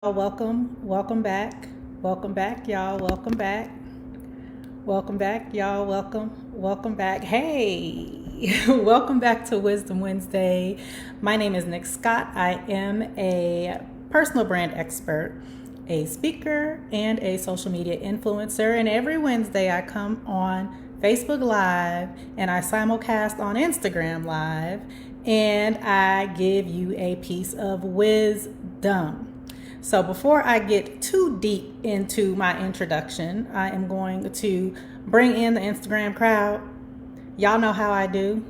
Welcome back. Welcome back, y'all. Welcome back. Welcome back, y'all. Welcome back. Hey, welcome back to Wisdom Wednesday. My name is Nick Scott. I am a personal brand expert, a speaker, and a social media influencer. And every Wednesday, I come on Facebook Live and I simulcast on Instagram Live, and I give you a piece of wisdom. So before I get too deep into my introduction, I am going to bring in the Instagram crowd. Y'all know how I do,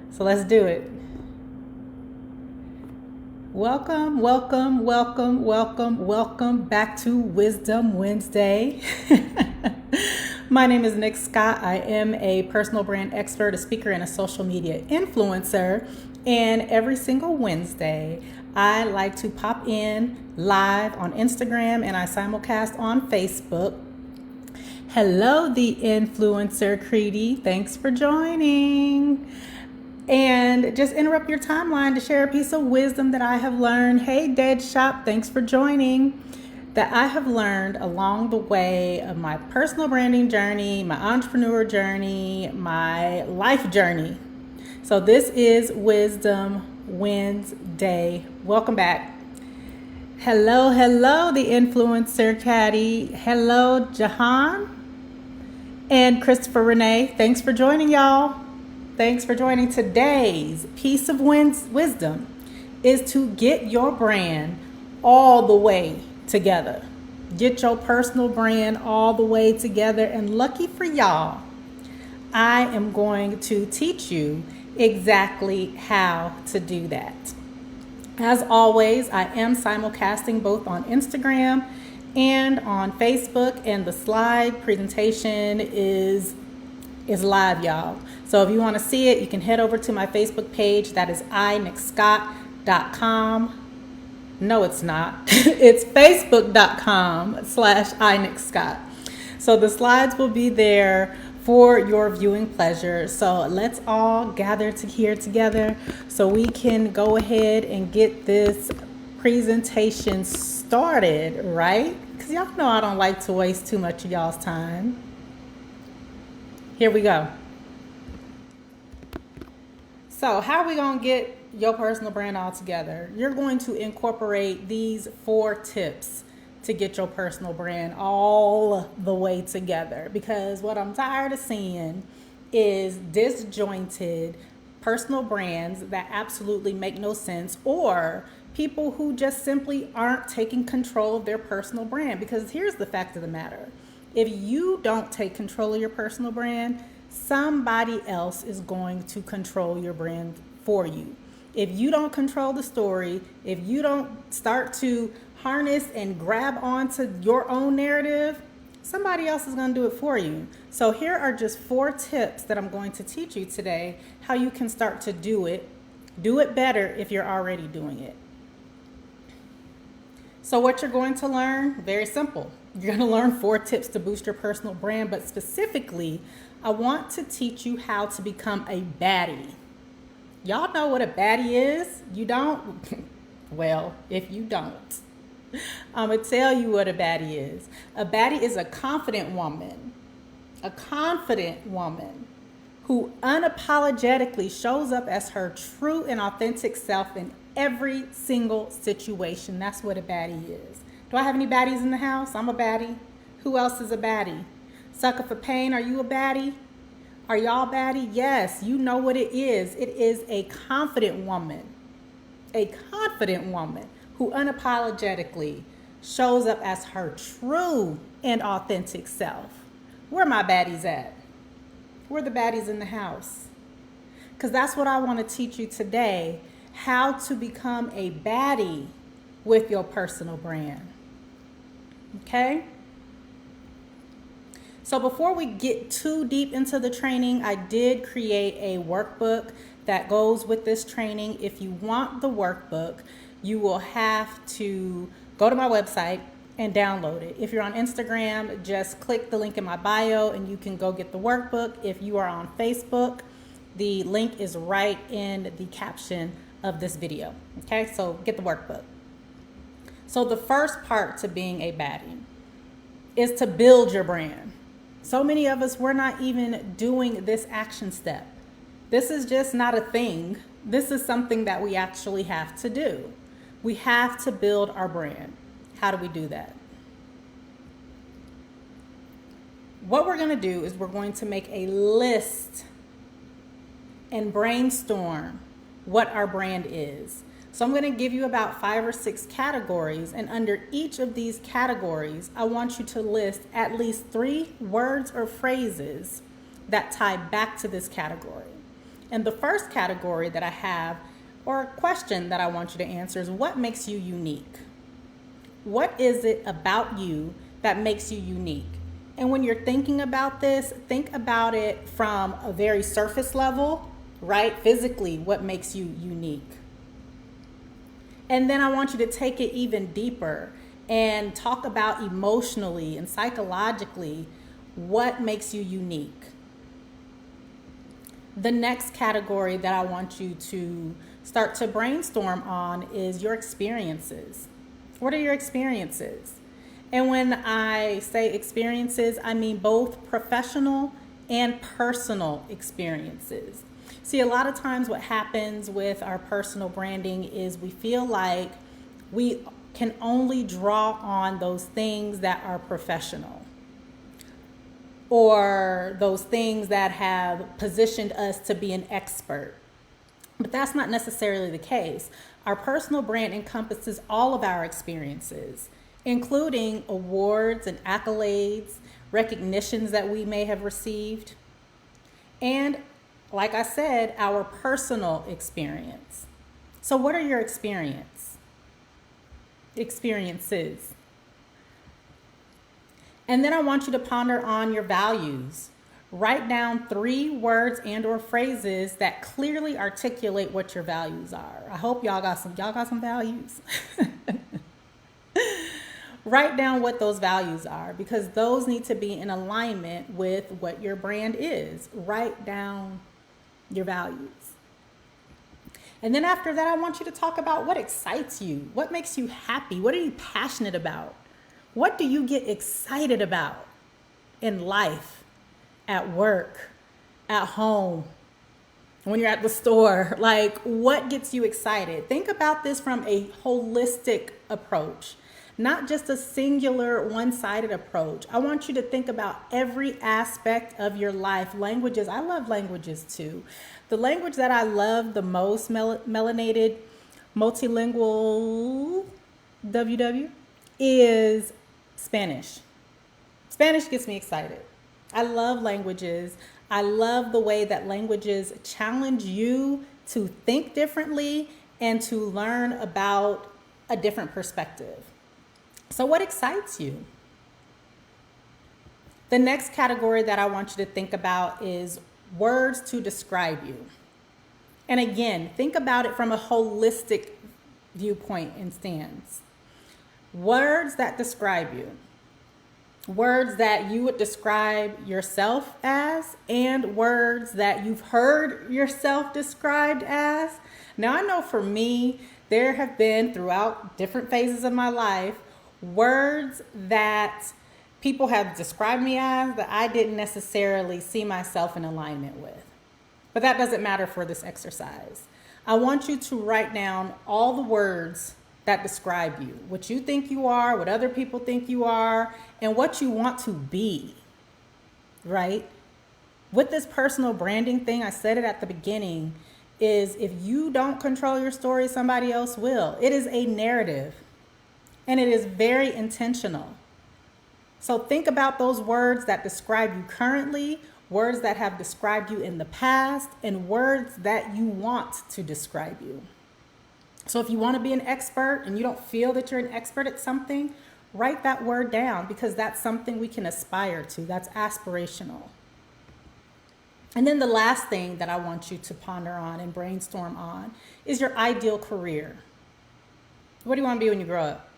so let's do it. Welcome back to Wisdom Wednesday. My name is Nick Scott. I am a personal brand expert, a speaker, and a social media influencer. And every single Wednesday, I like to pop in live on Instagram and I simulcast on Facebook. Hello, the influencer Creedy. Thanks for joining. And just interrupt your timeline to share a piece of wisdom that I have learned. Hey, Dead Shop, thanks for joining. That I have learned along the way of my personal branding journey, my entrepreneur journey, my life journey. So this is Wisdom Wednesday. Welcome back. Hello, the influencer caddy. Hello, Jahan and Christopher Renee. Thanks for joining, y'all. Thanks for joining. Today's piece of wisdom is to get your brand all the way together. Get your personal brand all the way together. And lucky for y'all, I am going to teach you exactly how to do that. As always, I am simulcasting both on Instagram and on Facebook, and the slide presentation is live, y'all. So if you want to see it, you can head over to my Facebook page. That is inickscott.com. No, it's not. It's facebook.com/inickscott. So the slides will be there for your viewing pleasure. So let's all gather here together so we can go ahead and get this presentation started, right? Because y'all know I don't like to waste too much of y'all's time. Here we go. So how are we going to get your personal brand all together? You're going to incorporate these 4 tips to get your personal brand all the way together, because what I'm tired of seeing is disjointed personal brands that absolutely make no sense, or people who just simply aren't taking control of their personal brand. Because here's the fact of the matter: if you don't take control of your personal brand, somebody else is going to control your brand for you. If you don't control the story, if you don't start to harness and grab onto your own narrative, somebody else is going to do it for you. So here are just 4 tips that I'm going to teach you today, how you can start to do it better if you're already doing it. So what you're going to learn, very simple. You're going to learn 4 tips to boost your personal brand, but specifically, I want to teach you how to become a baddie. Y'all know what a baddie is? You don't? Well, if you don't, I'm going to tell you what a baddie is. A baddie is a confident woman who unapologetically shows up as her true and authentic self in every single situation. That's what a baddie is. Do I have any baddies in the house? I'm a baddie. Who else is a baddie? Sucker for Pain, are you a baddie? Are y'all baddie? Yes, you know what it is. It is a confident woman who unapologetically shows up as her true and authentic self. Where my baddies at? Where the baddies in the house? Because that's what I want to teach you today, how to become a baddie with your personal brand. Okay? So before we get too deep into the training, I did create a workbook that goes with this training. If you want the workbook, you will have to go to my website and download it. If you're on Instagram, just click the link in my bio and you can go get the workbook. If you are on Facebook, the link is right in the caption of this video. Okay, so get the workbook. So the first part to being a baddie is to build your brand. So many of us, we're not even doing this action step. This is just not a thing. This is something that we actually have to do. We have to build our brand. How do we do that? What we're going to do is we're going to make a list and brainstorm what our brand is. So I'm going to give you about 5 or 6 categories, and under each of these categories, I want you to list at least 3 words or phrases that tie back to this category. And the first category that I have, or a question that I want you to answer, is what makes you unique? What is it about you that makes you unique? And when you're thinking about this, think about it from a very surface level, right? Physically, what makes you unique? And then I want you to take it even deeper and talk about emotionally and psychologically what makes you unique. The next category that I want you to start to brainstorm on is your experiences. What are your experiences? And when I say experiences, I mean both professional and personal experiences. See, a lot of times what happens with our personal branding is we feel like we can only draw on those things that are professional, or those things that have positioned us to be an expert. But that's not necessarily the case. Our personal brand encompasses all of our experiences, including awards and accolades, recognitions that we may have received, and like I said, our personal experience. So what are your experiences? And then I want you to ponder on your values. Write down 3 words and or phrases that clearly articulate what your values are. I hope y'all got some values. Write down what those values are, because those need to be in alignment with what your brand is. Write down your values. And then after that, I want you to talk about what excites you, what makes you happy, what are you passionate about, what do you get excited about in life, at work, at home, when you're at the store. Like, what gets you excited? Think about this from a holistic approach, not just a singular one-sided approach. I want you to think about every aspect of your life. Languages, I love languages too. The language that I love the most, melanated, multilingual, WW, is Spanish. Spanish gets me excited. I love languages. I love the way that languages challenge you to think differently and to learn about a different perspective. So what excites you? The next category that I want you to think about is words to describe you. And again, think about it from a holistic viewpoint and stance. Words that describe you. Words that you would describe yourself as, and words that you've heard yourself described as. Now, I know for me, there have been throughout different phases of my life, words that people have described me as that I didn't necessarily see myself in alignment with. But that doesn't matter for this exercise. I want you to write down all the words that describe you, what you think you are, what other people think you are, and what you want to be, right? With this personal branding thing, I said it at the beginning, is if you don't control your story, somebody else will. It is a narrative, and it is very intentional. So think about those words that describe you currently, words that have described you in the past, and words that you want to describe you. So if you want to be an expert and you don't feel that you're an expert at something, write that word down, because that's something we can aspire to. That's aspirational. And then the last thing that I want you to ponder on and brainstorm on is your ideal career. What do you want to be when you grow up?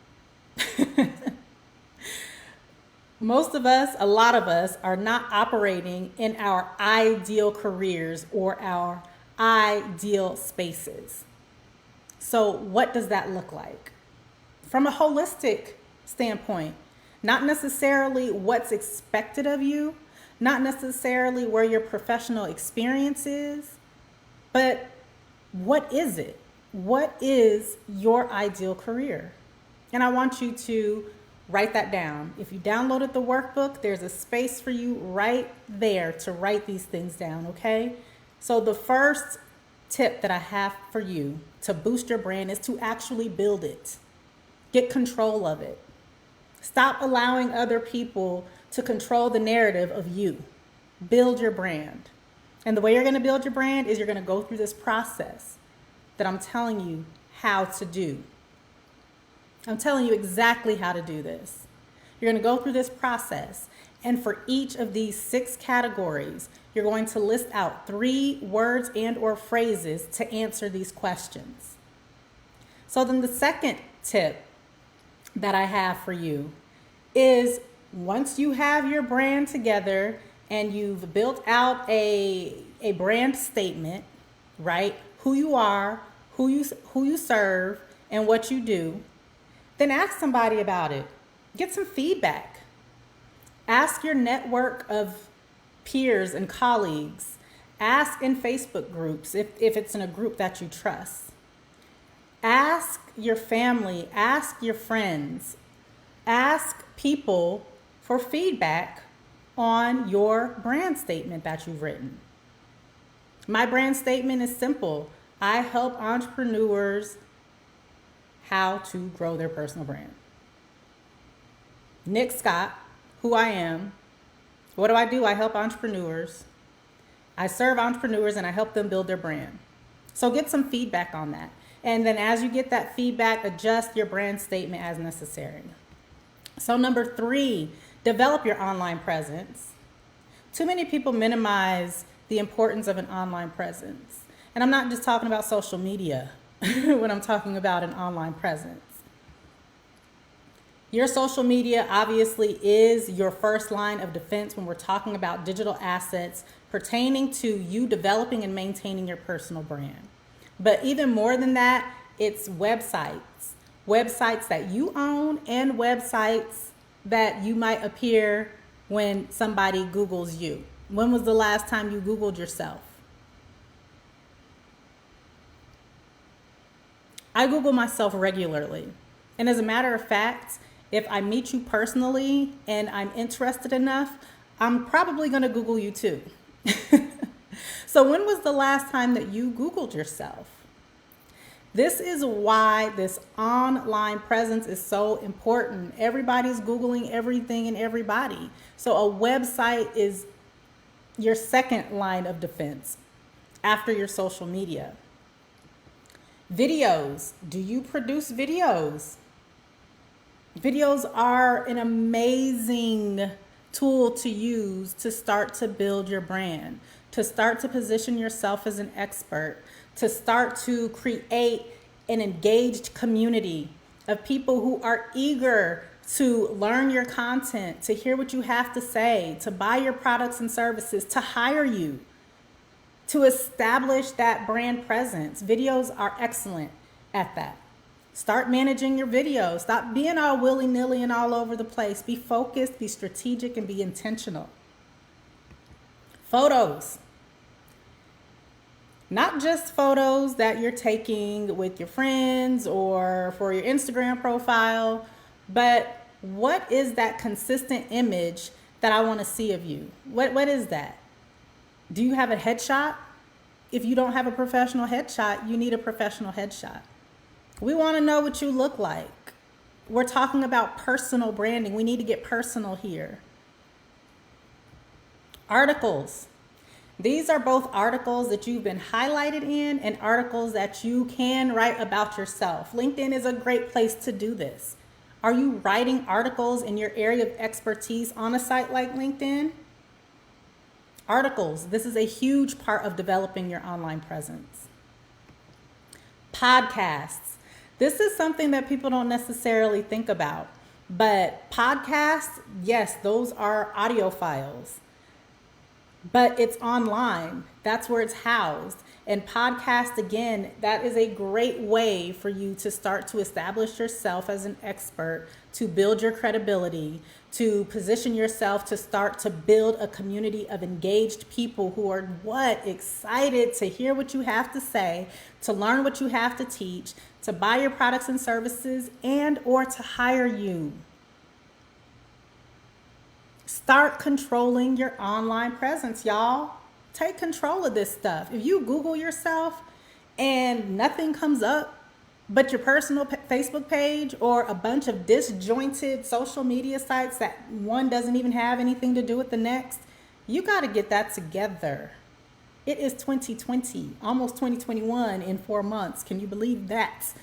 Most of us, a lot of us, are not operating in our ideal careers or our ideal spaces. So what does that look like? from a holistic standpoint, not necessarily what's expected of you, not necessarily where your professional experience is, but what is it? What is your ideal career? And I want you to write that down. If you downloaded the workbook, there's a space for you right there to write these things down, okay? So the first tip that I have for you to boost your brand is to actually build it. Get control of it. Stop allowing other people to control the narrative of you. Build your brand. And the way you're going to build your brand is you're going to go through this process that I'm telling you how to do. I'm telling you exactly how to do this. You're going to go through this process. And for each of these 6 categories, you're going to list out 3 words and or phrases to answer these questions. So then the second tip that I have for you is once you have your brand together and you've built out a brand statement, right? Who you are, who you serve, and what you do, then ask somebody about it. Get some feedback. Ask your network of peers and colleagues. Ask in Facebook groups if it's in a group that you trust. Ask your family, ask your friends, ask people for feedback on your brand statement that you've written. My brand statement is simple. I help entrepreneurs how to grow their personal brand. Nick Scott, who I am. What do? I help entrepreneurs. I serve entrepreneurs and I help them build their brand. So get some feedback on that. And then as you get that feedback, adjust your brand statement as necessary. So number 3, develop your online presence. Too many people minimize the importance of an online presence. And I'm not just talking about social media when I'm talking about an online presence. Your social media obviously is your first line of defense when we're talking about digital assets pertaining to you developing and maintaining your personal brand. But even more than that, it's websites that you own and websites that you might appear when somebody Googles you. When was the last time you Googled yourself? I Google myself regularly. And as a matter of fact, if I meet you personally and I'm interested enough, I'm probably going to Google you too. So when was the last time that you Googled yourself? This is why this online presence is so important. Everybody's Googling everything and everybody. So a website is your second line of defense after your social media. Videos. Do you produce videos? Videos are an amazing tool to use to start to build your brand, to start to position yourself as an expert, to start to create an engaged community of people who are eager to learn your content, to hear what you have to say, to buy your products and services, to hire you, to establish that brand presence. Videos are excellent at that. Start managing your videos. Stop being all willy-nilly and all over the place. Be focused, be strategic, and be intentional. Photos. Not just photos that you're taking with your friends or for your Instagram profile, but what is that consistent image that I want to see of you? What is that? Do you have a headshot? If you don't have a professional headshot, you need a professional headshot. We want to know what you look like. We're talking about personal branding. We need to get personal here. Articles. These are both articles that you've been highlighted in and articles that you can write about yourself. LinkedIn is a great place to do this. Are you writing articles in your area of expertise on a site like LinkedIn? Articles. This is a huge part of developing your online presence. Podcasts. This is something that people don't necessarily think about, but podcasts, yes, those are audio files, but it's online. That's where it's housed. And podcast, again, that is a great way for you to start to establish yourself as an expert, to build your credibility, to position yourself to start to build a community of engaged people who are excited to hear what you have to say, to learn what you have to teach, to buy your products and services, and or to hire you. Start controlling your online presence, y'all. Take control of this stuff. If you Google yourself and nothing comes up but your personal Facebook page or a bunch of disjointed social media sites that one doesn't even have anything to do with the next, you got to get that together. It is 2020, almost 2021 in 4 months. Can you believe that?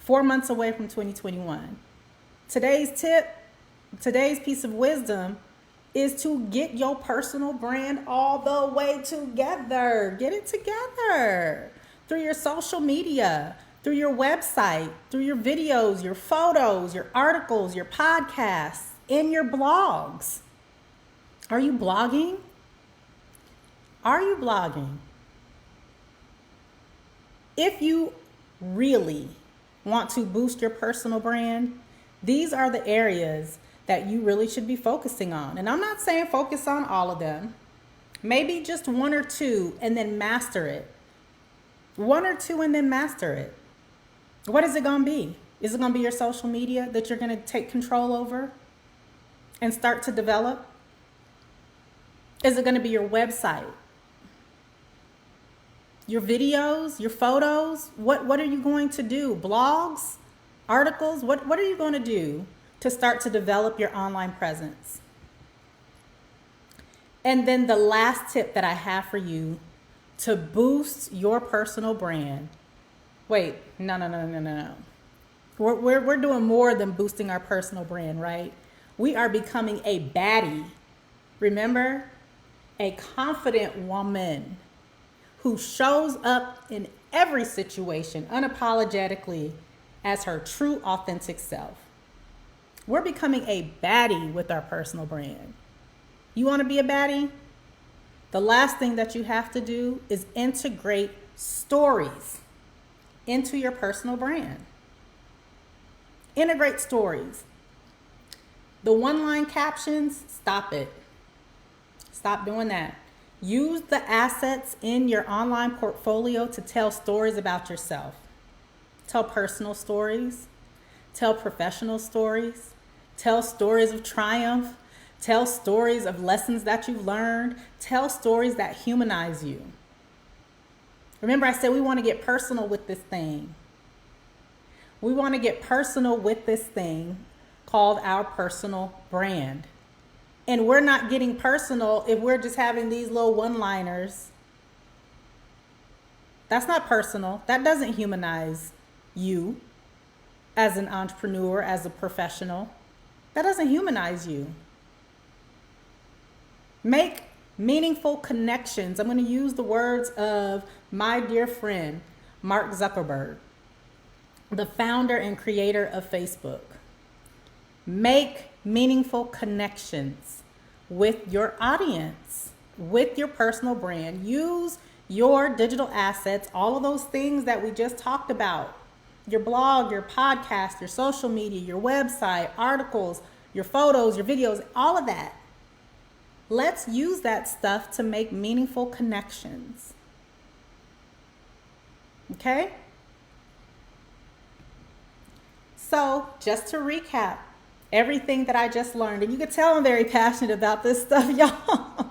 4 months away from 2021. Today's tip, today's piece of wisdom is to get your personal brand all the way together. Get it together through your social media, through your website, through your videos, your photos, your articles, your podcasts, and your blogs. Are you blogging? Are you blogging? If you really want to boost your personal brand, these are the areas that you really should be focusing on. And I'm not saying focus on all of them. Maybe just one or two and then master it. One or two and then master it. What is it going to be? Is it going to be your social media that you're going to take control over and start to develop? Is it going to be your website? Your videos, your photos? What are you going to do? Blogs? Articles? What are you going to do to start to develop your online presence? And then the last tip that I have for you to boost your personal brand. Wait, no. We're doing more than boosting our personal brand, right? We are becoming a baddie. Remember? A confident woman who shows up in every situation unapologetically as her true, authentic self. We're becoming a baddie with our personal brand. You want to be a baddie? The last thing that you have to do is integrate stories into your personal brand. Integrate stories. The one-line captions, stop it. Stop doing that. Use the assets in your online portfolio to tell stories about yourself. Tell personal stories. Tell professional stories. Tell stories of triumph. Tell stories of lessons that you've learned. Tell stories that humanize you. Remember, I said we want to get personal with this thing. We want to get personal with this thing called our personal brand. And we're not getting personal if we're just having these little one-liners. That's not personal. That doesn't humanize you as an entrepreneur, as a professional. That doesn't humanize you. Make meaningful connections. I'm going to use the words of my dear friend, Mark Zuckerberg, the founder and creator of Facebook. Make meaningful connections with your audience, with your personal brand. Use your digital assets, all of those things that we just talked about. Your blog, your podcast, your social media, your website, articles, your photos, your videos, all of that. Let's use that stuff to make meaningful connections. Okay? So, just to recap everything that I just learned, and you can tell I'm very passionate about this stuff, y'all.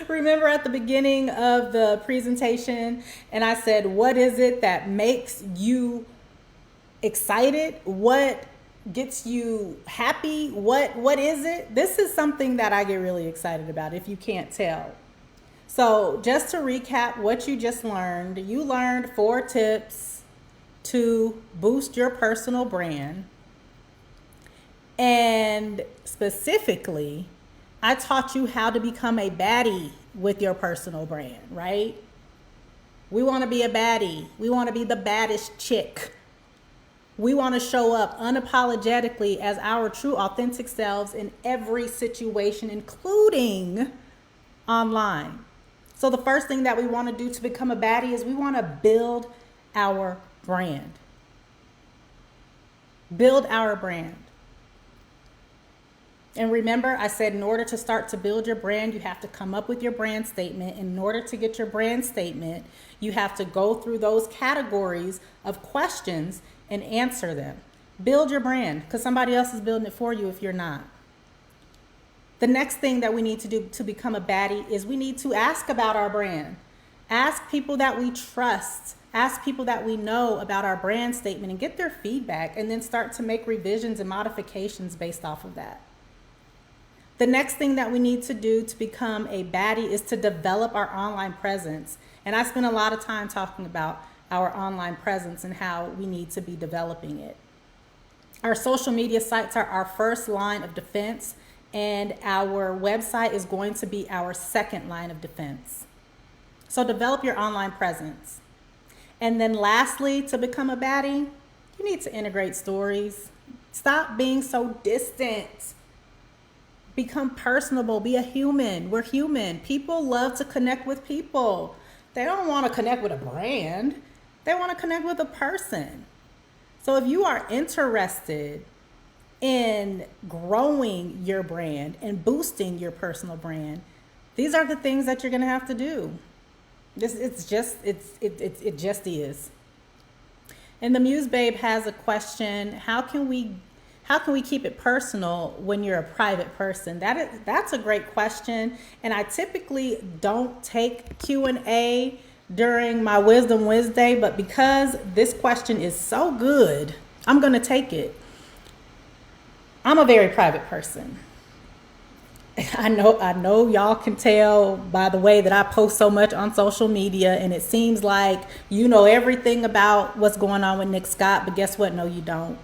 Remember at the beginning of the presentation, and I said, what is it that makes you excited? What gets you happy? What is it? This is something that I get really excited about, if you can't tell. So just to recap what you just learned, you learned 4 tips to boost your personal brand. And specifically, I taught you how to become a baddie with your personal brand, right? We want to be a baddie. We want to be the baddest chick. We want to show up unapologetically as our true, authentic selves in every situation, including online. So the first thing that we want to do to become a baddie is we want to build our brand. Build our brand. And remember, I said in order to start to build your brand, you have to come up with your brand statement. In order to get your brand statement, you have to go through those categories of questions and answer them. Build your brand, because somebody else is building it for you if you're not. The next thing that we need to do to become a baddie is we need to ask about our brand. Ask people that we trust. Ask people that we know about our brand statement and get their feedback, and then start to make revisions and modifications based off of that. The next thing that we need to do to become a baddie is to develop our online presence. And I spent a lot of time talking about our online presence and how we need to be developing it. Our social media sites are our first line of defense, and our website is going to be our second line of defense. So develop your online presence. And then lastly, to become a baddie, you need to integrate stories. Stop being so distant. Become personable. Be a human. We're human. People love to connect with people. They don't want to connect with a brand. They want to connect with a person. So if you are interested in growing your brand and boosting your personal brand, these are the things that you're going to have to do. It just is. And the Muse Babe has a question: How can we keep it personal when you're a private person? That's a great question, and I typically don't take Q&A during my Wisdom Wednesday, but because this question is so good, I'm going to take it. I'm a very private person. I know y'all can tell by the way that I post so much on social media, and it seems like you know everything about what's going on with Nick Scott, but guess what? No, you don't.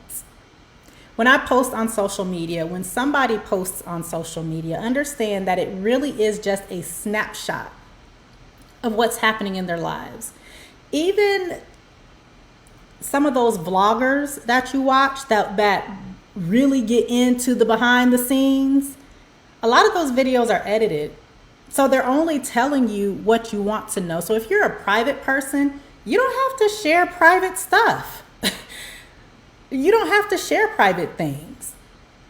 When I post on social media, when somebody posts on social media, understand that it really is just a snapshot of what's happening in their lives. Even some of those vloggers that you watch that really get into the behind the scenes, a lot of those videos are edited. So they're only telling you what you want to know. So if you're a private person, you don't have to share private stuff. You don't have to share private things.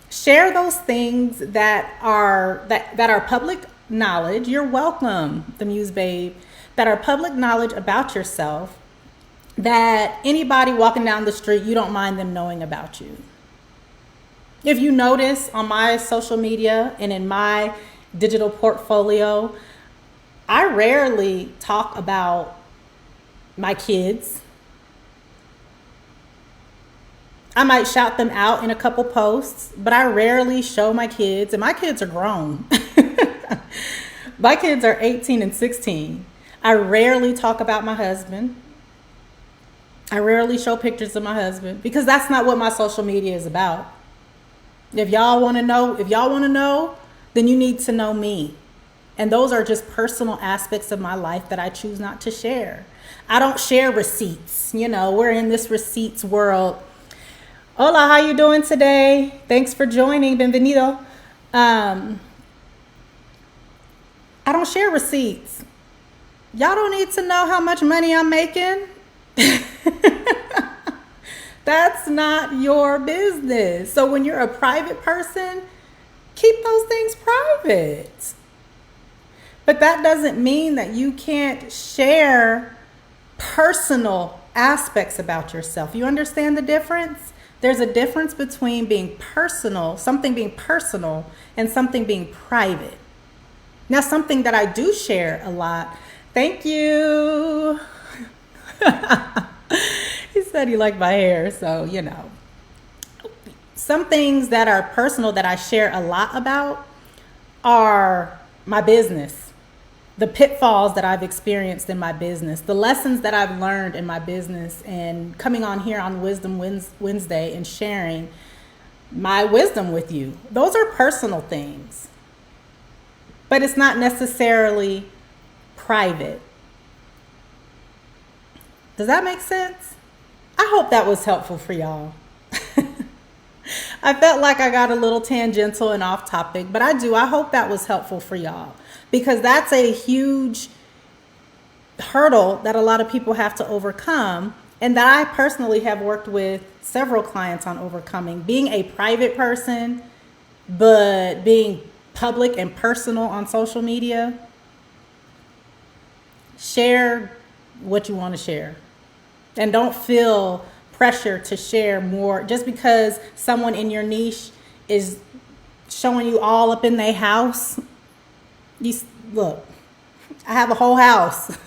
Share those things that are public knowledge. You're welcome, the Muse Babe, that are public knowledge about yourself, that anybody walking down the street, you don't mind them knowing about you. If you notice on my social media and in my digital portfolio, I rarely talk about my kids. I might shout them out in a couple posts, but I rarely show my kids, and my kids are grown. My kids are 18 and 16. I rarely talk about my husband. I rarely show pictures of my husband, because that's not what my social media is about. If y'all want to know, then you need to know me. And those are just personal aspects of my life that I choose not to share. I don't share receipts. You know, we're in this receipts world. Hola, how you doing today? Thanks for joining. Bienvenido. I don't share receipts. Y'all don't need to know how much money I'm making. That's not your business. So when you're a private person, keep those things private. But that doesn't mean that you can't share personal aspects about yourself. You understand the difference? There's a difference between being personal, something being personal, and something being private. Now, something that I do share a lot. Thank you. He said he liked my hair, so, you know. Some things that are personal that I share a lot about are my business, the pitfalls that I've experienced in my business, the lessons that I've learned in my business, and coming on here on Wisdom Wednesday and sharing my wisdom with you. Those are personal things, but it's not necessarily private. Does that make sense? I hope that was helpful for y'all. I felt like I got a little tangential and off topic, but I hope that was helpful for y'all, because that's a huge hurdle that a lot of people have to overcome, and that I personally have worked with several clients on overcoming. Being a private person, but being public and personal on social media. Share what you want to share, and don't feel pressure to share more just because someone in your niche is showing you all up in their house. Look, I have a whole house,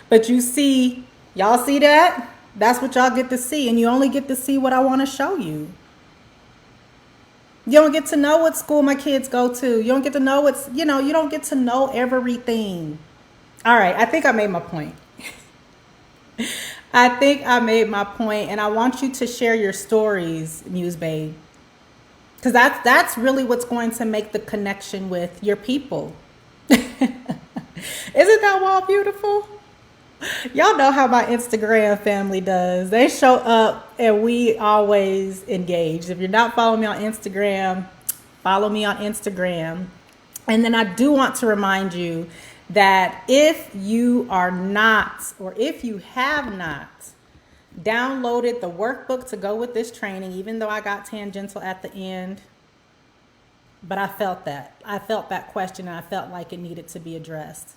but y'all see that? That's what y'all get to see, and you only get to see what I want to show you. You don't get to know what school my kids go to. You don't get to know you don't get to know everything. All right, I think I made my point. And I want you to share your stories, Muse Babe, because that's really what's going to make the connection with your people. Isn't that all beautiful? Y'all know how my Instagram family does. They show up and we always engage. If you're not following me on Instagram, follow me on Instagram. And then I do want to remind you that if you are not, or if you have not downloaded the workbook to go with this training, even though I got tangential at the end, but I felt that question, and I felt like it needed to be addressed.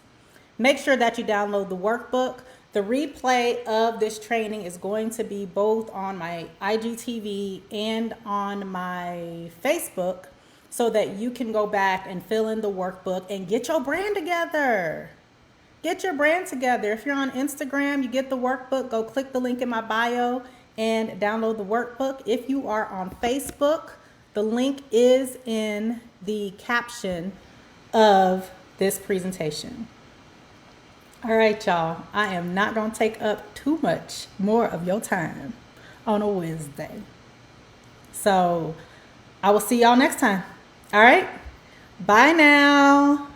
Make sure that you download the workbook. The replay of this training is going to be both on my IGTV and on my Facebook, so that you can go back and fill in the workbook and get your brand together. Get your brand together. If you're on Instagram, you get the workbook, go click the link in my bio and download the workbook. If you are on Facebook, the link is in the caption of this presentation. All right, y'all. I am not going to take up too much more of your time on a Wednesday. So I will see y'all next time. All right. Bye now.